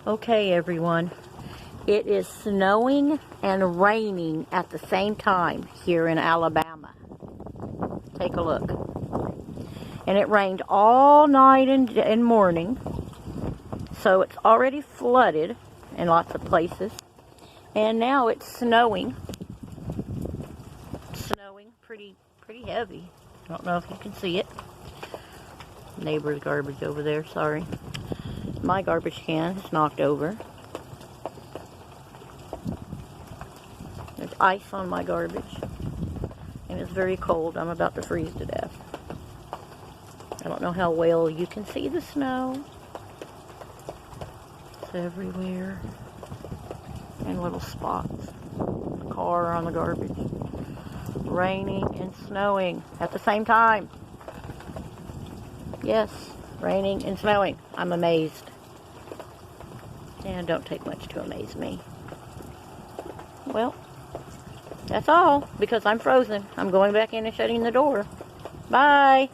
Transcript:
Okay, everyone. It is snowing and raining at the same time here in Alabama. Take a look. And it rained all night and morning. So it's already flooded in lots of places. And now it's snowing. Snowing pretty heavy. I don't know if you can see it. Neighbor's garbage over there, sorry. My garbage can is knocked over. There's ice on my garbage. And it's very cold. I'm about to freeze to death. I don't know how well you can see the snow. It's everywhere. In little spots. The car on the garbage. Raining and snowing at the same time. Yes, raining and snowing. I'm amazed. And don't take much to amaze me. Well, that's all, because I'm frozen. I'm going back in and shutting the door. Bye.